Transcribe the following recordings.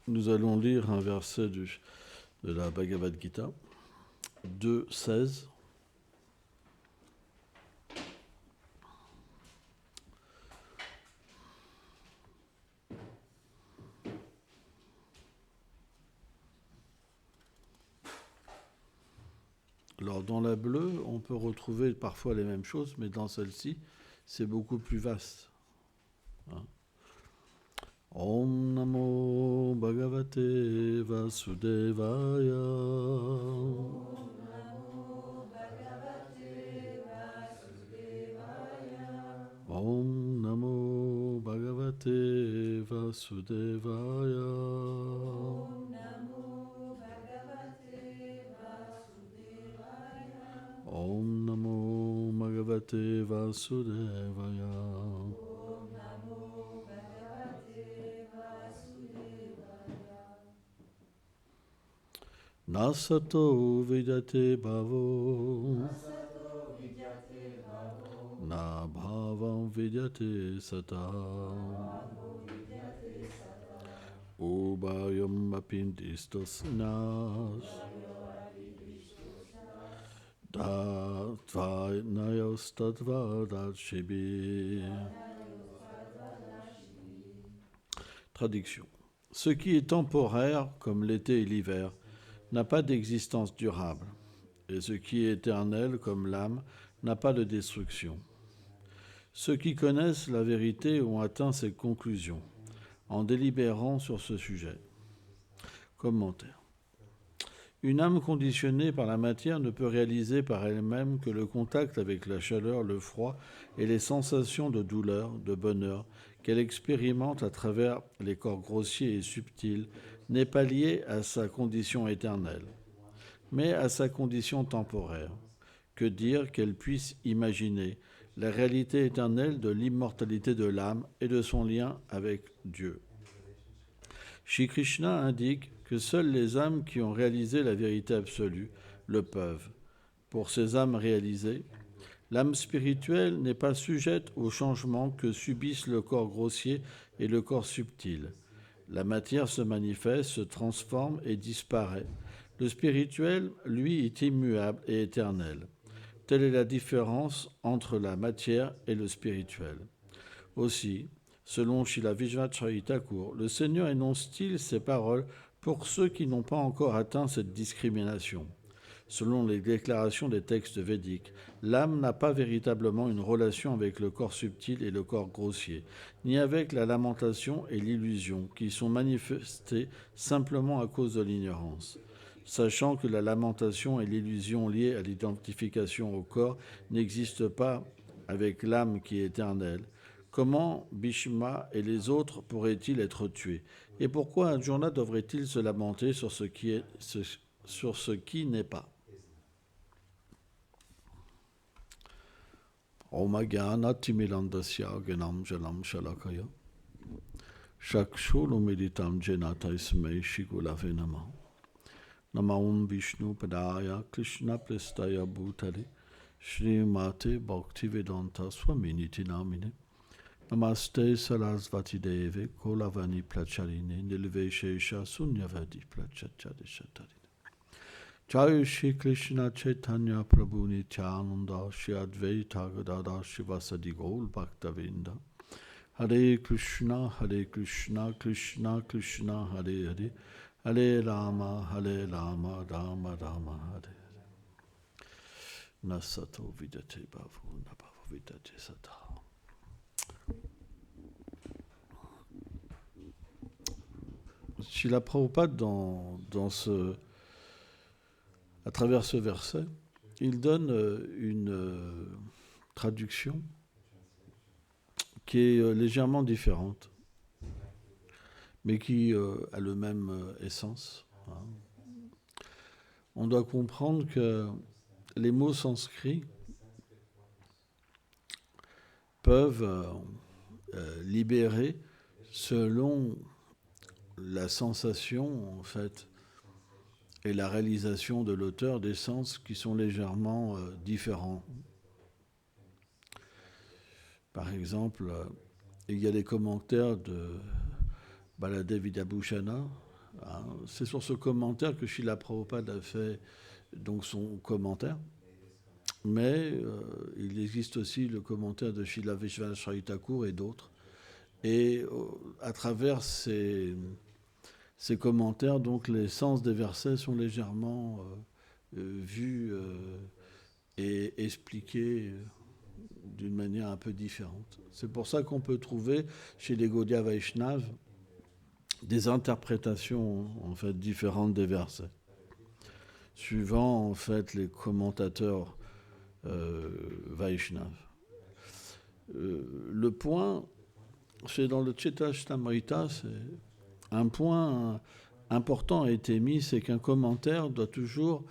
Nous allons lire un verset de la Bhagavad Gita, 2.16. Alors, dans la bleue, on peut retrouver parfois les mêmes choses, mais dans celle-ci, c'est beaucoup plus vaste. Hein. Om Namo Bhagavate Vasudevaya. Om Namo Bhagavate Vasudevaya. Om Namo Bhagavate Vasudevaya. Nasato Vidyate Bhavo. Na Bhavam Vidyate Sata. Ubayam Apindistos Nas. Nayos Shibi. Traduction. Ce qui est temporaire, comme l'été et l'hiver, n'a pas d'existence durable, et ce qui est éternel, comme l'âme, n'a pas de destruction. Ceux qui connaissent la vérité ont atteint ces conclusions, en délibérant sur ce sujet. Commentaire. Une âme conditionnée par la matière ne peut réaliser par elle-même que le contact avec la chaleur, le froid et les sensations de douleur, de bonheur qu'elle expérimente à travers les corps grossiers et subtils n'est pas lié à sa condition éternelle, mais à sa condition temporaire. Que dire qu'elle puisse imaginer la réalité éternelle de l'immortalité de l'âme et de son lien avec Dieu. Shri Krishna indique que seules les âmes qui ont réalisé la vérité absolue le peuvent. Pour ces âmes réalisées, l'âme spirituelle n'est pas sujette aux changements que subissent le corps grossier et le corps subtil. La matière se manifeste, se transforme et disparaît. Le spirituel, lui, est immuable et éternel. Telle est la différence entre la matière et le spirituel. Aussi, selon Srila Vishvacharya Thakur, le Seigneur énonce-t-il ces paroles pour ceux qui n'ont pas encore atteint cette discrimination. Selon les déclarations des textes védiques, l'âme n'a pas véritablement une relation avec le corps subtil et le corps grossier, ni avec la lamentation et l'illusion, qui sont manifestées simplement à cause de l'ignorance. Sachant que la lamentation et l'illusion liées à l'identification au corps n'existent pas avec l'âme qui est éternelle, comment Bhishma et les autres pourraient-ils être tués? Et pourquoi Arjuna devrait-il se lamenter sur ce qui n'est pas? Om Jnana Timilandasya Ganam Jalam Shalakaya Shakshurumeditam Jena Taismei Shigulave Namah Namaum Vishnu Padaya Krishna Prestaya Bhutale Srimate Bhaktivedanta Swaminiti Namine Namaste Sarasvati Deve Kolavani Placharine Nilveshesha Sunyavadi Placachade Shatari Jai Shri Krishna Chaitanya Prabhu Nityananda Shri Advaita Gadada Shivasadi Gaur Bhaktavinda Hare Krishna Krishna Krishna Hare Hare Hare Rama Rama Rama Hare Nasato Vidyate Bhavu Nabhavo Vidyate Sata. Srila Prabhupada à travers ce verset, il donne une traduction qui est légèrement différente, mais qui a le même essence. Hein. On doit comprendre que les mots sanscrits peuvent libérer selon la sensation, en fait, et la réalisation de l'auteur des sens qui sont légèrement différents. Par exemple, il y a les commentaires de Baladev Vidabhushana Hein. C'est sur ce commentaire que Srila Prabhupada a fait donc son commentaire. Mais il existe aussi le commentaire de Srila Vishveshwara Thakur et d'autres. Et à travers ces commentaires, donc les sens des versets sont légèrement vus et expliqués d'une manière un peu différente. C'est pour ça qu'on peut trouver chez les Gaudiya Vaishnavas des interprétations en fait différentes des versets, suivant en fait les commentateurs Vaishnavas. Le point, c'est dans le Chaitanya-charitamrita, un point important a été mis, c'est qu'un commentaire doit toujours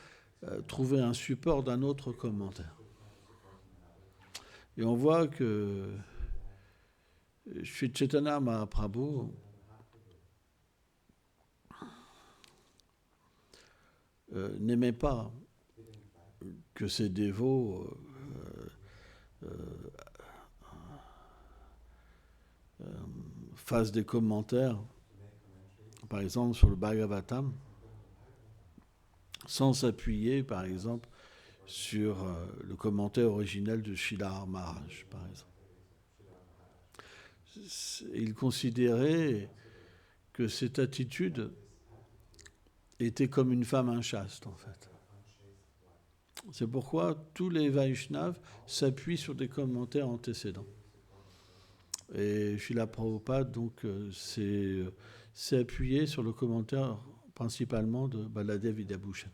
trouver un support d'un autre commentaire. Et on voit que Sri Chaitanya Mahaprabhu n'aimait pas que ses dévots fassent des commentaires, par exemple sur le Bhagavatam, sans s'appuyer, par exemple, sur le commentaire originel de Srila Maharaj, par exemple. Il considérait que cette attitude était comme une femme inchaste, en fait. C'est pourquoi tous les Vaishnavas s'appuient sur des commentaires antécédents. Et Srila Prabhupada donc s'est appuyé sur le commentaire principalement de Baladev Vidyabhushan.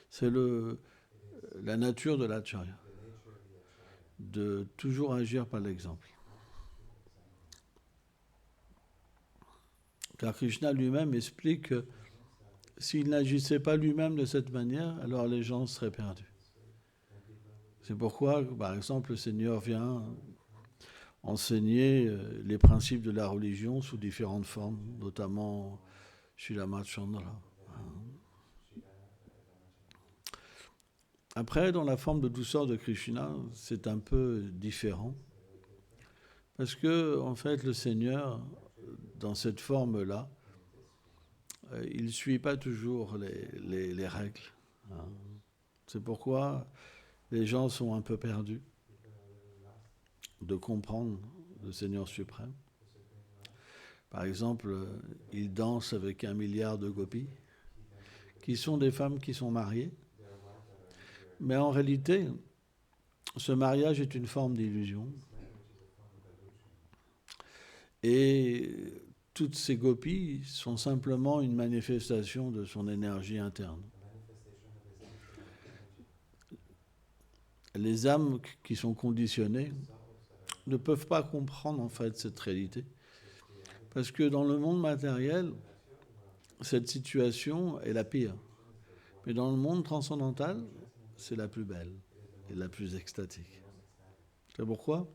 C'est la nature de l'acharya, de toujours agir par l'exemple. Car Krishna lui-même explique que s'il n'agissait pas lui-même de cette manière, alors les gens seraient perdus. C'est pourquoi, par exemple, le Seigneur vient enseigner les principes de la religion sous différentes formes, notamment Srila Madhchandra. Après, dans la forme de douceur de Krishna, c'est un peu différent. Parce que, en fait, le Seigneur, dans cette forme-là, il ne suit pas toujours les règles. C'est pourquoi les gens sont un peu perdus de comprendre le Seigneur suprême. Par exemple, il danse avec 1 milliard de gopis, qui sont des femmes qui sont mariées. Mais en réalité, ce mariage est une forme d'illusion. Et toutes ces gopis sont simplement une manifestation de son énergie interne. Les âmes qui sont conditionnées ne peuvent pas comprendre en fait cette réalité. Parce que dans le monde matériel, cette situation est la pire. Mais dans le monde transcendantal, c'est la plus belle et la plus extatique. C'est pourquoi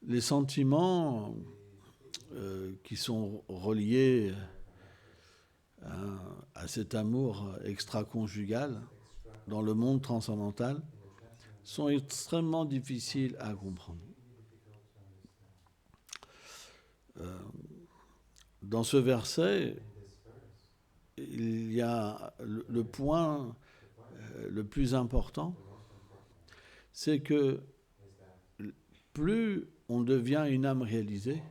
les sentiments qui sont reliés à cet amour extra-conjugal dans le monde transcendantal sont extrêmement difficiles à comprendre. Dans ce verset, il y a le point le plus important, c'est que plus on devient une âme réalisée,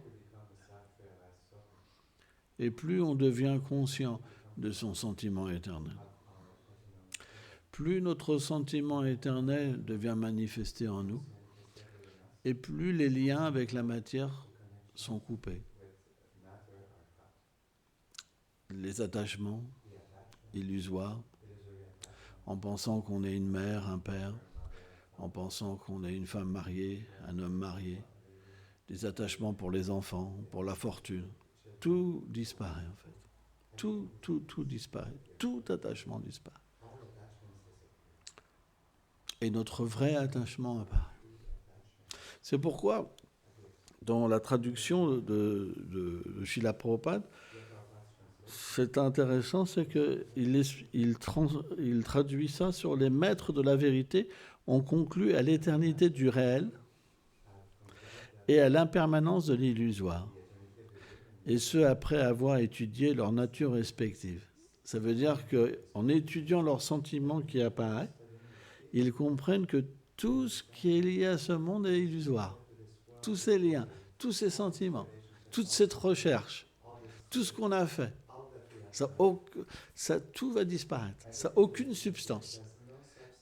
et plus on devient conscient de son sentiment éternel. Plus notre sentiment éternel devient manifesté en nous, et plus les liens avec la matière sont coupés. Les attachements illusoires, en pensant qu'on est une mère, un père, en pensant qu'on est une femme mariée, un homme marié, des attachements pour les enfants, pour la fortune. Tout disparaît en fait. Tout disparaît. Tout attachement disparaît. Et notre vrai attachement apparaît. C'est pourquoi, dans la traduction de Srila Prabhupada, c'est intéressant, c'est qu'il traduit ça sur les maîtres de la vérité. On conclut à l'éternité du réel et à l'impermanence de l'illusoire, et ce après avoir étudié leur nature respective. Ça veut dire qu'en étudiant leurs sentiments qui apparaissent, ils comprennent que tout ce qui est lié à ce monde est illusoire. Tous ces liens, tous ces sentiments, toute cette recherche, tout ce qu'on a fait, tout va disparaître. Ça n'a aucune substance.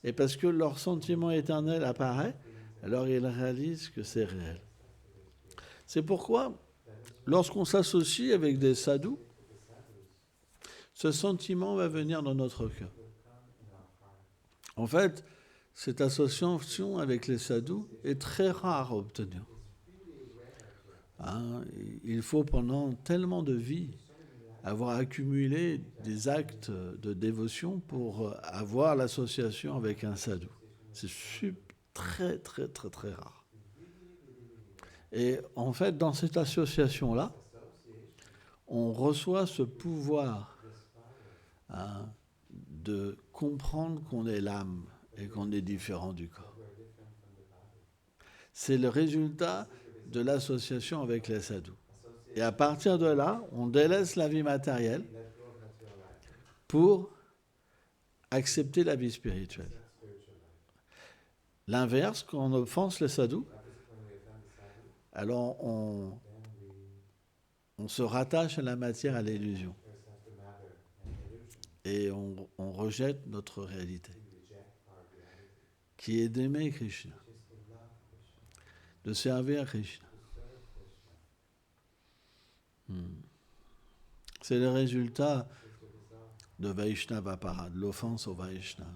Et parce que leur sentiment éternel apparaît, alors ils réalisent que c'est réel. C'est pourquoi, lorsqu'on s'associe avec des sadhus, ce sentiment va venir dans notre cœur. En fait, cette association avec les sadhus est très rare à obtenir. Il faut pendant tellement de vies avoir accumulé des actes de dévotion pour avoir l'association avec un sadhu. C'est très, très, très, très rare. Et en fait, dans cette association-là, on reçoit ce pouvoir de comprendre qu'on est l'âme et qu'on est différent du corps. C'est le résultat de l'association avec les sadhus. Et à partir de là, on délaisse la vie matérielle pour accepter la vie spirituelle. L'inverse, quand on offense les sadhus, alors on se rattache à la matière, à l'illusion. Et on rejette notre réalité, qui est d'aimer Krishna, de servir Krishna. C'est le résultat de Vaishnava Aparat, l'offense au Vaishnava,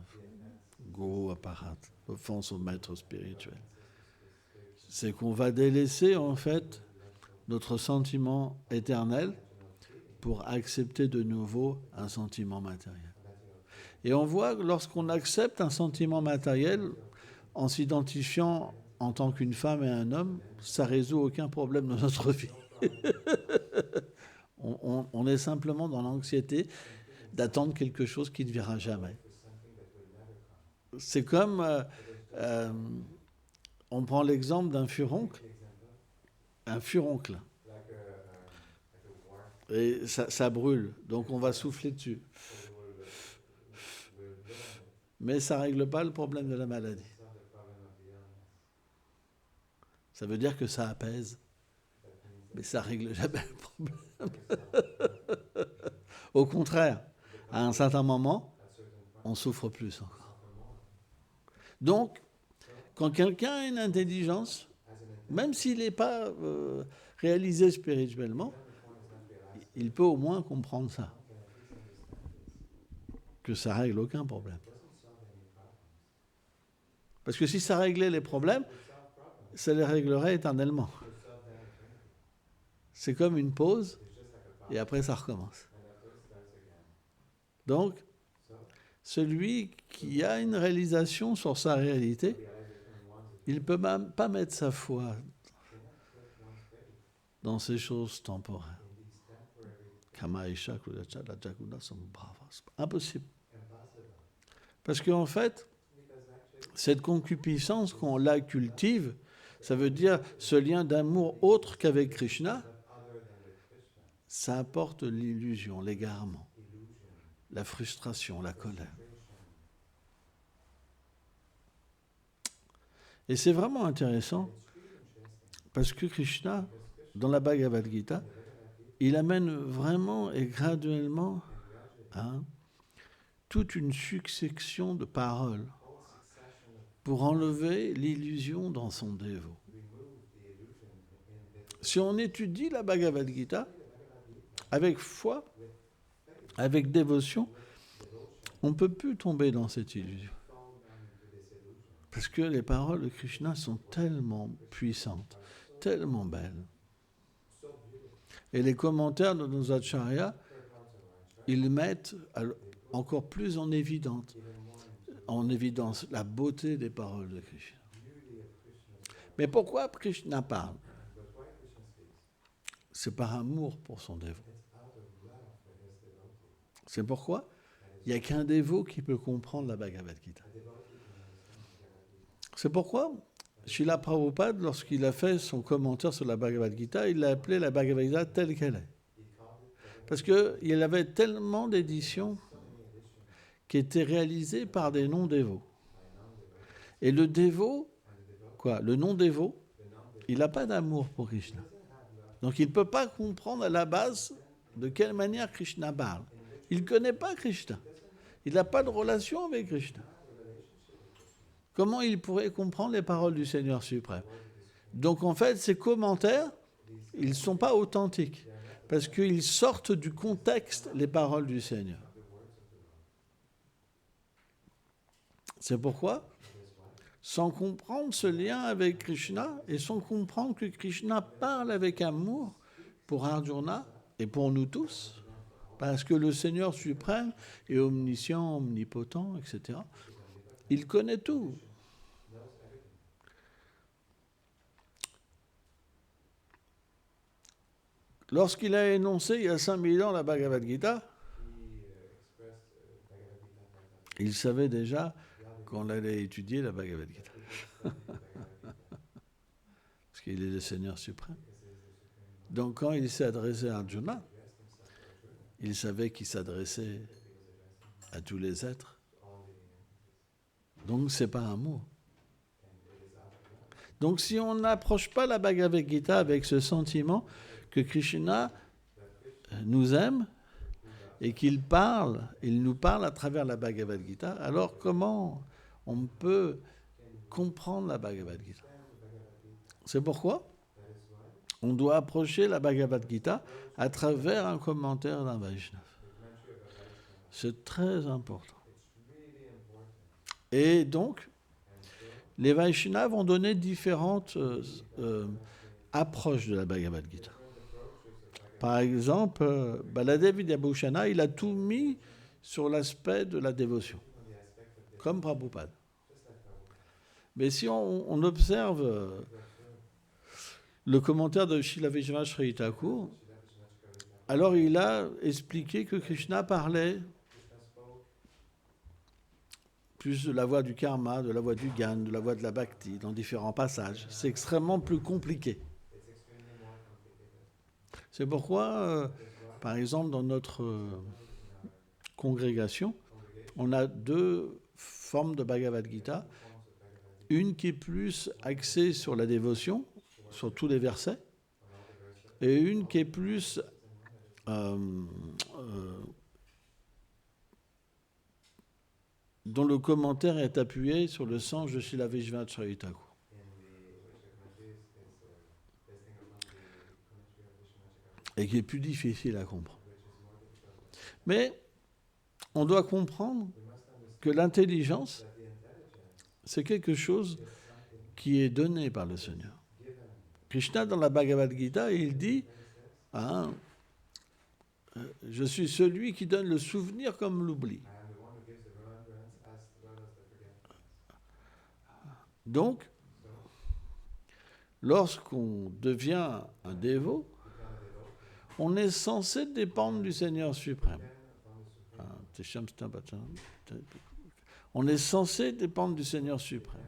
Guru Aparat, l'offense au maître spirituel. C'est qu'on va délaisser en fait notre sentiment éternel pour accepter de nouveau un sentiment matériel. Et on voit que lorsqu'on accepte un sentiment matériel en s'identifiant en tant qu'une femme et un homme, ça ne résout aucun problème dans notre vie. On est simplement dans l'anxiété d'attendre quelque chose qui ne viendra jamais. C'est comme, on prend l'exemple d'un furoncle. Un furoncle. Et ça brûle, donc on va souffler dessus. Mais ça ne règle pas le problème de la maladie. Ça veut dire que ça apaise, mais ça ne règle jamais le problème. Au contraire, à un certain moment, on souffre plus encore. Donc, quand quelqu'un a une intelligence, même s'il n'est pas réalisé spirituellement, il peut au moins comprendre ça, que ça ne règle aucun problème. Parce que si ça réglait les problèmes, ça les réglerait éternellement. C'est comme une pause, et après ça recommence. Donc, celui qui a une réalisation sur sa réalité, il ne peut même pas mettre sa foi dans ces choses temporaires. Impossible. Parce qu'en fait, cette concupiscence, qu'on la cultive, ça veut dire ce lien d'amour autre qu'avec Krishna, ça apporte l'illusion, l'égarement, la frustration, la colère. Et c'est vraiment intéressant, parce que Krishna, dans la Bhagavad Gita, il amène vraiment et graduellement toute une succession de paroles pour enlever l'illusion dans son dévot. Si on étudie la Bhagavad Gita avec foi, avec dévotion, on ne peut plus tomber dans cette illusion. Parce que les paroles de Krishna sont tellement puissantes, tellement belles. Et les commentaires de nos acharyas, ils mettent encore plus en évidence la beauté des paroles de Krishna. Mais pourquoi Krishna parle? C'est par amour pour son dévot. C'est pourquoi il n'y a qu'un dévot qui peut comprendre la Bhagavad Gita. C'est pourquoi Srila Prabhupada, lorsqu'il a fait son commentaire sur la Bhagavad Gita, il l'a appelée la Bhagavad Gita telle qu'elle est. Parce qu'il avait tellement d'éditions qui étaient réalisées par des non-dévots. Et le dévot, le non-dévot, il n'a pas d'amour pour Krishna. Donc il ne peut pas comprendre à la base de quelle manière Krishna parle. Il ne connaît pas Krishna. Il n'a pas de relation avec Krishna. Comment il pourrait comprendre les paroles du Seigneur suprême? Donc en fait, ces commentaires, ils ne sont pas authentiques, parce qu'ils sortent du contexte les paroles du Seigneur. C'est pourquoi, sans comprendre ce lien avec Krishna, et sans comprendre que Krishna parle avec amour pour Arjuna et pour nous tous, parce que le Seigneur suprême est omniscient, omnipotent, etc., il connaît tout. Lorsqu'il a énoncé il y a 5000 ans la Bhagavad Gita, il savait déjà qu'on allait étudier la Bhagavad Gita. Parce qu'il est le Seigneur suprême. Donc quand il s'est adressé à Arjuna, il savait qu'il s'adressait à tous les êtres. Donc c'est pas un mot. Donc si on n'approche pas la Bhagavad Gita avec ce sentiment que Krishna nous aime et qu'il parle, il nous parle à travers la Bhagavad Gita, alors comment on peut comprendre la Bhagavad Gita? C'est pourquoi on doit approcher la Bhagavad Gita à travers un commentaire d'un Vaishnava. C'est très important. Et donc, les Vaishnavas ont donné différentes approches de la Bhagavad Gita. Par exemple, Baladev Vidyabhushana, il a tout mis sur l'aspect de la dévotion, comme Prabhupada. Mais si on observe le commentaire de Srila Vishwanath Chakravarti Thakur, alors il a expliqué que Krishna parlait plus de la voie du karma, de la voie du gyan, de la voie de la bhakti, dans différents passages. C'est extrêmement plus compliqué. C'est pourquoi, par exemple, dans notre congrégation, on a deux formes de Bhagavad Gita. Une qui est plus axée sur la dévotion, sur tous les versets, et une qui est plus dont le commentaire est appuyé sur le sens de Srila Vishwanath Chakravarti Thakur. Et qui est plus difficile à comprendre. Mais on doit comprendre que l'intelligence, c'est quelque chose qui est donné par le Seigneur. Krishna, dans la Bhagavad Gita, il dit je suis celui qui donne le souvenir comme l'oubli. Donc, lorsqu'on devient un dévot, on est censé dépendre du Seigneur suprême. On est censé dépendre du Seigneur suprême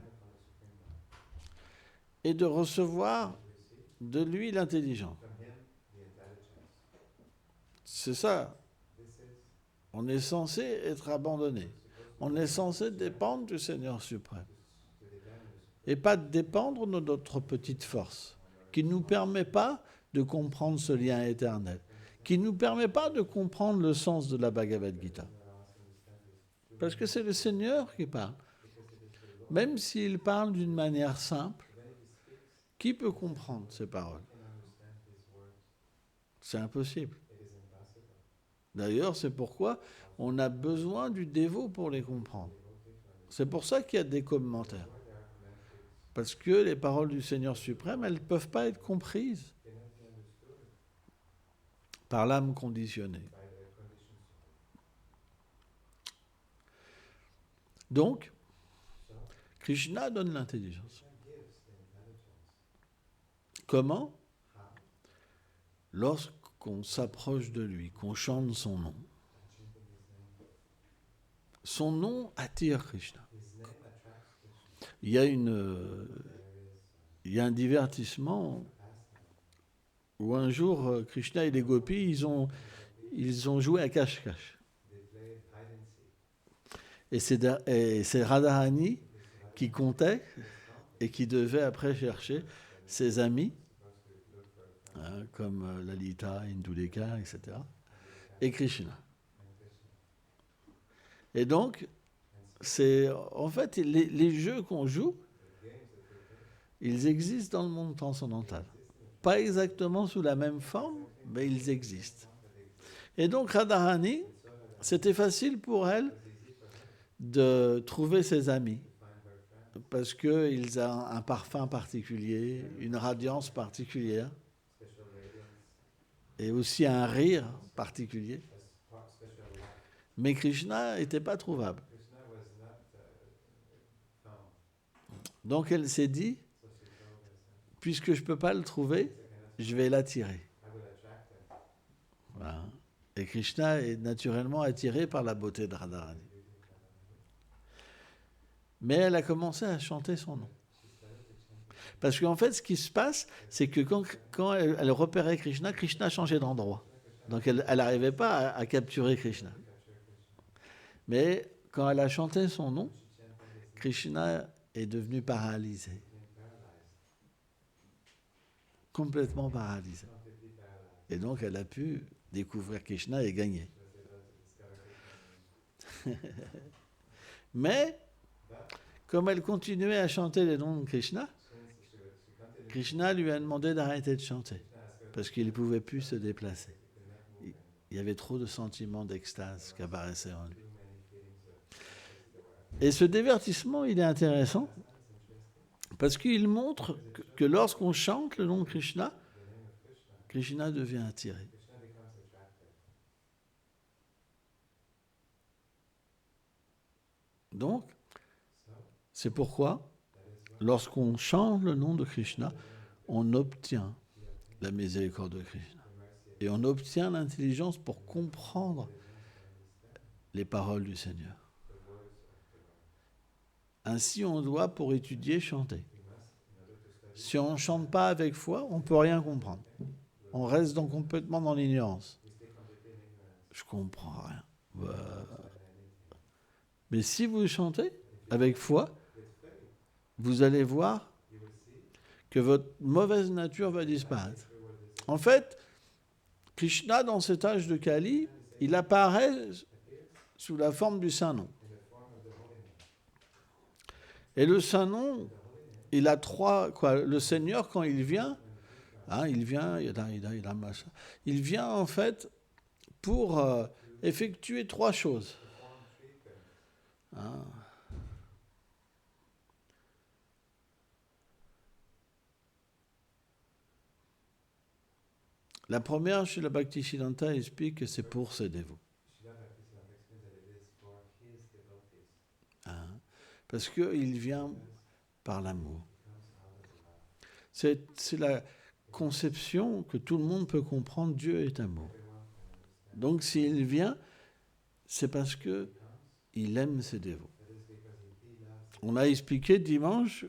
et de recevoir de lui l'intelligence. C'est ça. On est censé être abandonné. On est censé dépendre du Seigneur suprême. Et pas dépendre de notre petite force, qui ne nous permet pas de comprendre ce lien éternel, qui ne nous permet pas de comprendre le sens de la Bhagavad Gita. Parce que c'est le Seigneur qui parle. Même s'il parle d'une manière simple, qui peut comprendre ces paroles? C'est impossible. D'ailleurs, c'est pourquoi on a besoin du dévot pour les comprendre. C'est pour ça qu'il y a des commentaires. Parce que les paroles du Seigneur suprême, elles ne peuvent pas être comprises par l'âme conditionnée. Donc, Krishna donne l'intelligence. Comment? Lorsqu'on s'approche de lui, qu'on chante son nom. Son nom attire Krishna. Il y a une il y a un divertissement où un jour, Krishna et les gopis, ils ont joué à cache-cache. Et c'est Radharani qui comptait et qui devait après chercher ses amis, hein, comme Lalita, Indulekha, etc., et Krishna. Et donc, c'est en fait les jeux qu'on joue, ils existent dans le monde transcendantal. Pas exactement sous la même forme, mais ils existent. Et donc Radharani, c'était facile pour elle de trouver ses amis, parce qu'ils ont un parfum particulier, une radiance particulière, et aussi un rire particulier. Mais Krishna n'était pas trouvable. Donc elle s'est dit, puisque je ne peux pas le trouver, je vais l'attirer. Voilà. Et Krishna est naturellement attiré par la beauté de Radharani. Mais elle a commencé à chanter son nom. Parce qu'en fait, ce qui se passe, c'est que quand elle repérait Krishna, Krishna changeait d'endroit. Donc elle n'arrivait pas à capturer Krishna. Mais quand elle a chanté son nom, Krishna est devenu paralysé. Complètement paralysé. Et donc elle a pu découvrir Krishna et gagner. Mais, comme elle continuait à chanter les noms de Krishna, Krishna lui a demandé d'arrêter de chanter, parce qu'il ne pouvait plus se déplacer. Il y avait trop de sentiments d'extase qui apparaissaient en lui. Et ce divertissement, il est intéressant, parce qu'il montre que lorsqu'on chante le nom de Krishna, Krishna devient attiré. Donc, c'est pourquoi, lorsqu'on chante le nom de Krishna, on obtient la miséricorde de Krishna. Et on obtient l'intelligence pour comprendre les paroles du Seigneur. Ainsi, on doit, pour étudier, chanter. Si on ne chante pas avec foi, on ne peut rien comprendre. On reste donc complètement dans l'ignorance. Je ne comprends rien. Mais si vous chantez avec foi, vous allez voir que votre mauvaise nature va disparaître. En fait, Krishna, dans cet âge de Kali, il apparaît sous la forme du Saint-Nom. Et le Saint-Nom, il a trois... Le Seigneur, quand il vient, il vient en fait pour effectuer trois choses. La première, chez le Bhaktisiddhanta, explique que c'est pour ses dévots. Parce qu'il vient par l'amour. C'est la conception que tout le monde peut comprendre, Dieu est amour. Donc s'il vient, c'est parce qu'il aime ses dévots. On a expliqué dimanche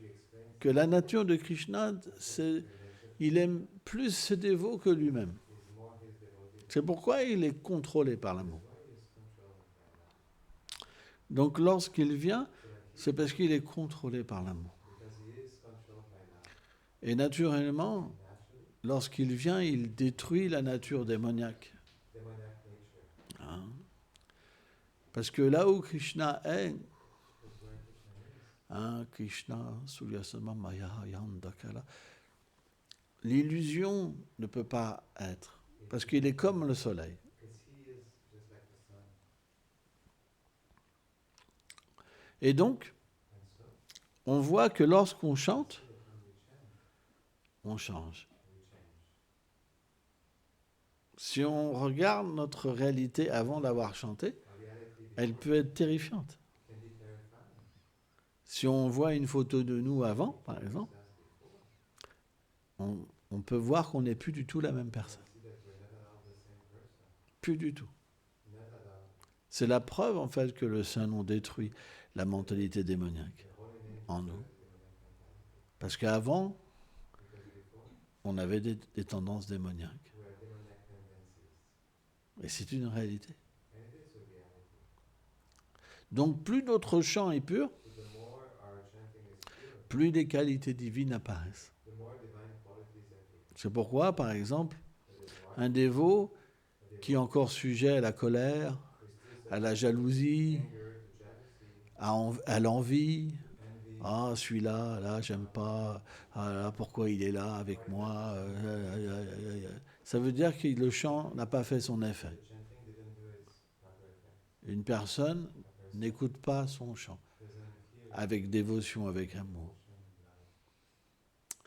que la nature de Krishna, c'est il aime plus ses dévots que lui-même. C'est pourquoi il est contrôlé par l'amour. Donc lorsqu'il vient, c'est parce qu'il est contrôlé par l'amour. Et naturellement, lorsqu'il vient, il détruit la nature démoniaque. Parce que là où Krishna est, Krishna, Sulyasama Maya Yandakala, l'illusion ne peut pas être, parce qu'il est comme le soleil. Et donc, on voit que lorsqu'on chante, on change. Si on regarde notre réalité avant d'avoir chanté, elle peut être terrifiante. Si on voit une photo de nous avant, par exemple, on peut voir qu'on n'est plus du tout la même personne. Plus du tout. C'est la preuve, en fait, que le Saint-Nom détruit la mentalité démoniaque en nous. Parce qu'avant, on avait des tendances démoniaques. Et c'est une réalité. Donc plus notre chant est pur, plus les qualités divines apparaissent. C'est pourquoi, par exemple, un dévot qui est encore sujet à la colère, à la jalousie, à l'envie, ah, celui-là, là, j'aime pas, ah, là, pourquoi il est là avec moi, ça veut dire que le chant n'a pas fait son effet. Une personne n'écoute pas son chant avec dévotion, avec amour.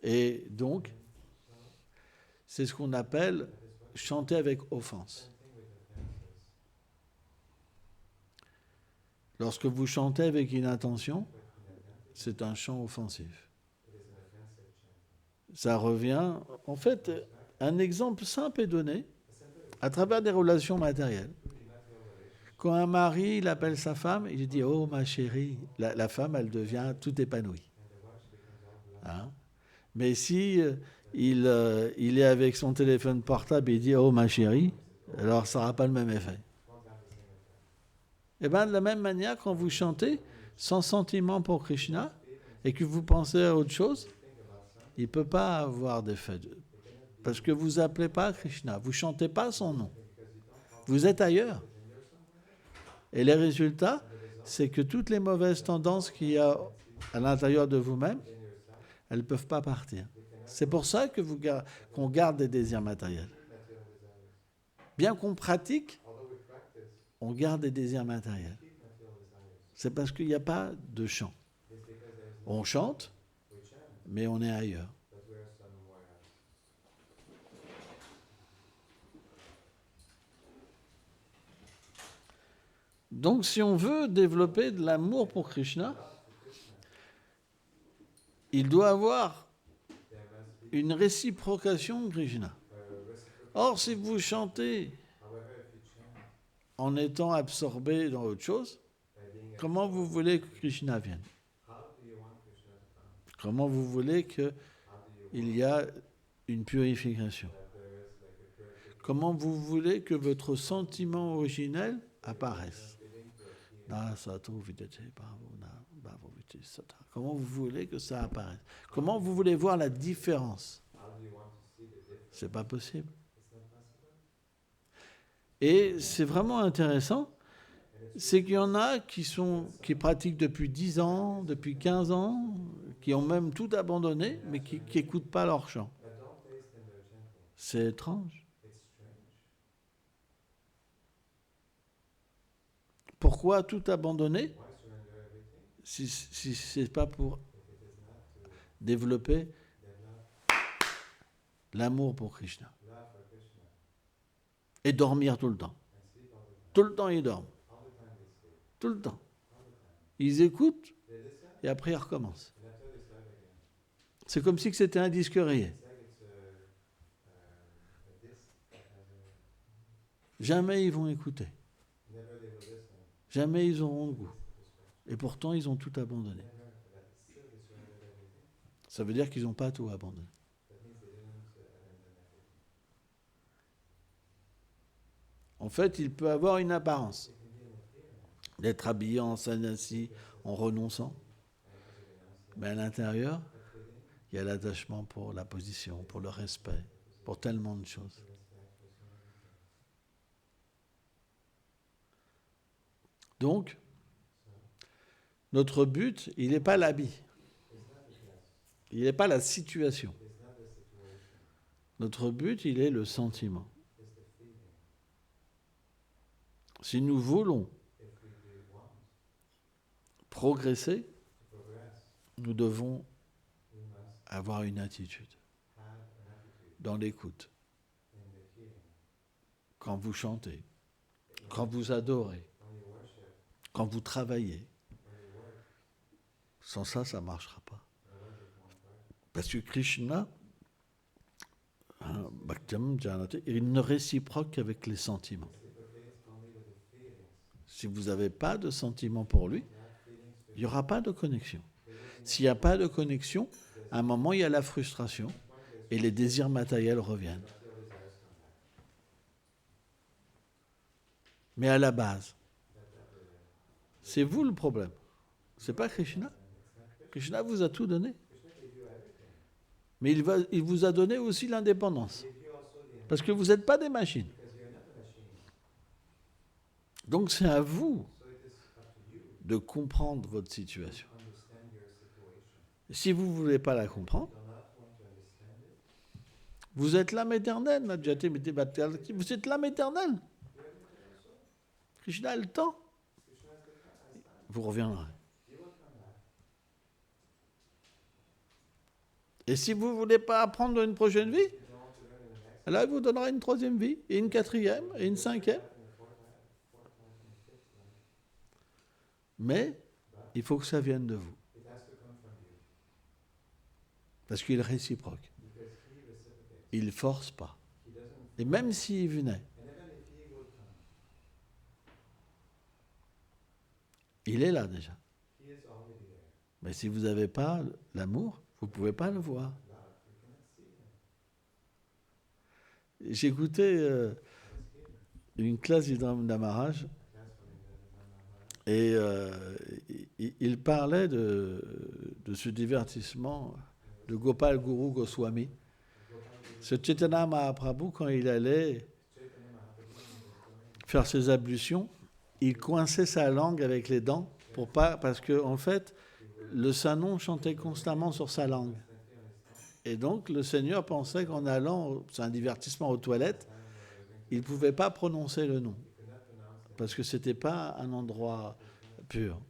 Et donc, c'est ce qu'on appelle chanter avec offense. Lorsque vous chantez avec une intention, c'est un chant offensif. Ça revient... En fait, un exemple simple est donné à travers des relations matérielles. Quand un mari il appelle sa femme, il dit « Oh, ma chérie », la femme, elle devient tout épanouie. Hein? Mais si il est avec son téléphone portable et il dit « Oh, ma chérie », alors ça n'aura pas le même effet. Et bien, de la même manière, quand vous chantez sans sentiment pour Krishna et que vous pensez à autre chose, il ne peut pas avoir d'effet. Parce que vous n'appelez pas Krishna, vous ne chantez pas son nom. Vous êtes ailleurs. Et les résultats, c'est que toutes les mauvaises tendances qu'il y a à l'intérieur de vous-même, elles ne peuvent pas partir. C'est pour ça que qu'on garde des désirs matériels. Bien qu'on pratique, on garde des désirs matériels. C'est parce qu'il n'y a pas de chant. On chante, mais on est ailleurs. Donc, si on veut développer de l'amour pour Krishna, il doit avoir une réciprocation de Krishna. Or, si vous chantez en étant absorbé dans autre chose, comment vous voulez que Krishna vienne? Comment vous voulez qu'il y ait une purification? Comment vous voulez que votre sentiment originel apparaisse? Comment vous voulez que ça apparaisse? Comment vous voulez voir la différence? C'est pas possible. Et c'est vraiment intéressant, c'est qu'il y en a qui pratiquent depuis 10 ans, depuis 15 ans, qui ont même tout abandonné, mais qui n'écoutent pas leur chant. C'est étrange. Pourquoi tout abandonner si ce n'est pas pour développer l'amour pour Krishna? Et dormir tout le temps. Tout le temps, ils dorment. Tout le temps. Ils écoutent et après, ils recommencent. C'est comme si c'était un disque rayé. Jamais ils vont écouter. Jamais ils auront le goût. Et pourtant, ils ont tout abandonné. Ça veut dire qu'ils n'ont pas tout abandonné. En fait, il peut avoir une apparence d'être habillé en sannyasi, en renonçant. Mais à l'intérieur, il y a l'attachement pour la position, pour le respect, pour tellement de choses. Donc, notre but, il n'est pas l'habit. Il n'est pas la situation. Notre but, il est le sentiment. Si nous voulons progresser, nous devons avoir une attitude dans l'écoute. Quand vous chantez, quand vous adorez, quand vous travaillez. Sans ça, ça ne marchera pas. Parce que Krishna, Bhaktam Janate, il ne réciproque qu'avec les sentiments. Si vous n'avez pas de sentiments pour lui, il n'y aura pas de connexion. S'il n'y a pas de connexion, à un moment, il y a la frustration. et les désirs matériels reviennent. Mais à la base, c'est vous le problème. C'est pas Krishna. Krishna vous a tout donné. Mais il vous a donné aussi l'indépendance. Parce que vous n'êtes pas des machines. Donc c'est à vous de comprendre votre situation. Si vous ne voulez pas la comprendre, vous êtes l'âme éternelle. Vous êtes l'âme éternelle. Krishna a le temps. Vous reviendrez. Et si vous ne voulez pas apprendre une prochaine vie, là, il vous donnera une troisième vie, et une quatrième, et une cinquième. Mais il faut que ça vienne de vous. Parce qu'il est réciproque. Il ne force pas. Et même s'il venait, il est là déjà. Mais si vous n'avez pas l'amour, vous ne pouvez pas le voir. J'écoutais une classe du Dhamaraj et il parlait de ce divertissement de Gopal Guru Goswami. Ce Chaitanya Mahaprabhu, quand il allait faire ses ablutions, il coinçait sa langue avec les dents parce que en fait, le Sanon chantait constamment sur sa langue. Et donc, le Seigneur pensait qu'en allant, c'est un divertissement aux toilettes, il ne pouvait pas prononcer le nom. Parce que ce n'était pas un endroit pur.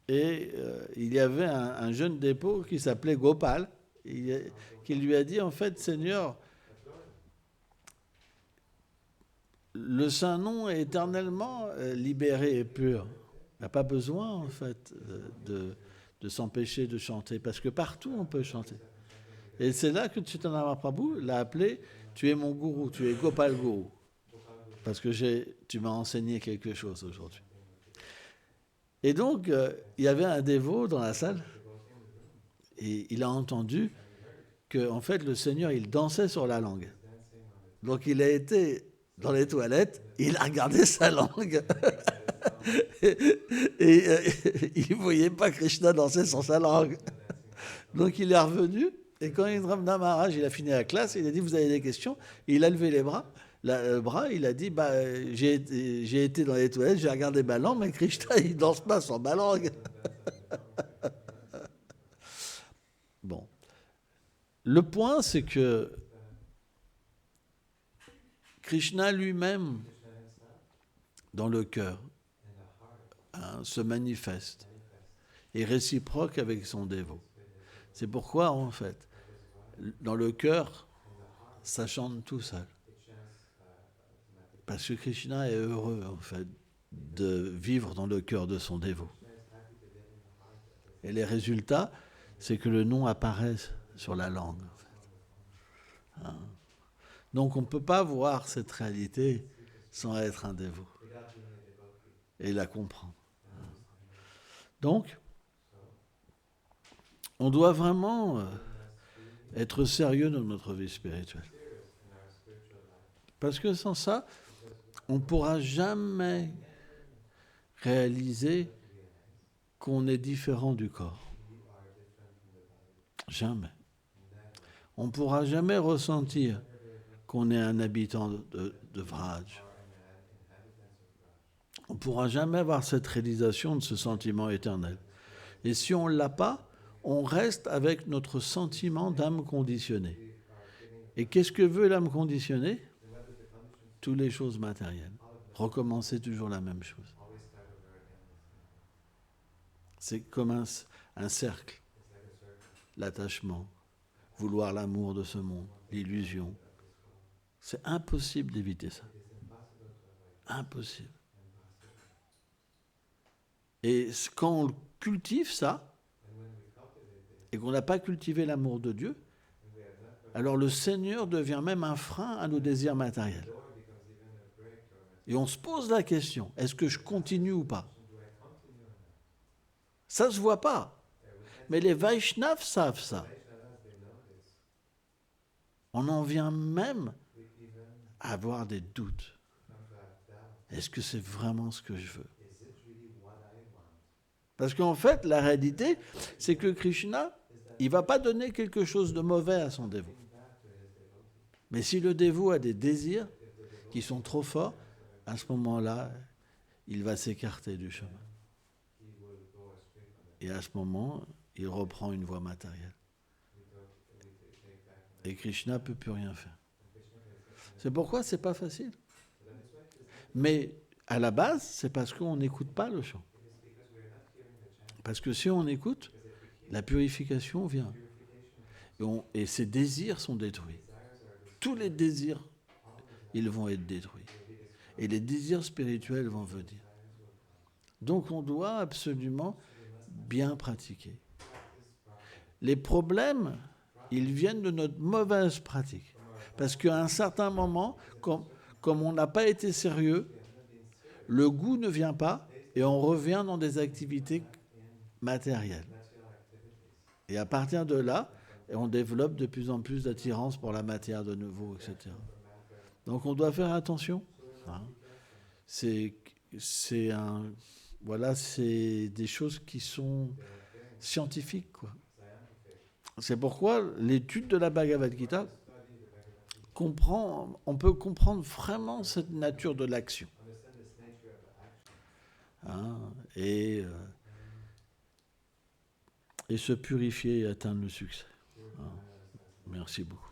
Et il y avait un jeune dépôt qui s'appelait Gopal, qui lui a dit, en fait, Seigneur, le Saint-Nom est éternellement libéré et pur. Il n'a pas besoin, en fait, de s'empêcher de chanter, parce que partout on peut chanter. Et c'est là que Chaitanya Mahaprabhu l'a appelé « Tu es mon gourou, tu es Gopal Guru ». Parce que tu m'as enseigné quelque chose aujourd'hui. Et donc, il y avait un dévot dans la salle, et il a entendu que, en fait, le Seigneur, il dansait sur la langue. Donc, il a été dans les toilettes, il a regardé sa langue. et il ne voyait pas Krishna danser sur sa langue. Donc, il est revenu. Et quand Indra Maharaj, il a fini la classe, il a dit, vous avez des questions? Et il a levé les bras. Le bras, il a dit, j'ai été dans les toilettes, j'ai regardé ma langue, mais Krishna, il ne danse pas sur ma langue. Bon. Le point, c'est que Krishna lui-même, dans le cœur, se manifeste, est réciproque avec son dévot. C'est pourquoi, en fait, dans le cœur, ça chante tout seul. Parce que Krishna est heureux, en fait, de vivre dans le cœur de son dévot. Et les résultats, c'est que le nom apparaît sur la langue, en fait. Donc, on ne peut pas voir cette réalité sans être un dévot et la comprendre. Donc, on doit vraiment être sérieux dans notre vie spirituelle. Parce que sans ça, on ne pourra jamais réaliser qu'on est différent du corps. Jamais. On ne pourra jamais ressentir qu'on est un habitant de Vraj. On ne pourra jamais avoir cette réalisation de ce sentiment éternel. Et si on ne l'a pas, on reste avec notre sentiment d'âme conditionnée. Et qu'est-ce que veut l'âme conditionnée? Toutes les choses matérielles. Recommencer toujours la même chose. C'est comme un cercle. L'attachement, vouloir l'amour de ce monde, l'illusion. C'est impossible d'éviter ça. Impossible. Et quand on cultive ça, et qu'on n'a pas cultivé l'amour de Dieu, alors le Seigneur devient même un frein à nos désirs matériels. Et on se pose la question, est-ce que je continue ou pas? Ça ne se voit pas. Mais les Vaishnavas savent ça. On en vient même à avoir des doutes. Est-ce que c'est vraiment ce que je veux? Parce qu'en fait, la réalité, c'est que Krishna, il ne va pas donner quelque chose de mauvais à son dévot. Mais si le dévot a des désirs qui sont trop forts, à ce moment-là, il va s'écarter du chemin. Et à ce moment, il reprend une voie matérielle. Et Krishna ne peut plus rien faire. C'est pourquoi c'est pas facile. Mais à la base, c'est parce qu'on n'écoute pas le chant. Parce que si on écoute, la purification vient. Et ces désirs sont détruits. Tous les désirs, ils vont être détruits. Et les désirs spirituels vont venir. Donc on doit absolument bien pratiquer. Les problèmes, ils viennent de notre mauvaise pratique. Parce qu'à un certain moment, comme on n'a pas été sérieux, le goût ne vient pas et on revient dans des activités matérielles. Et à partir de là, on développe de plus en plus d'attirance pour la matière de nouveau, etc. Donc on doit faire attention. Hein. C'est des choses qui sont scientifiques, quoi. C'est pourquoi l'étude de la Bhagavad Gita on peut comprendre vraiment cette nature de l'action. Hein, et se purifier et atteindre le succès. Hein. Merci beaucoup.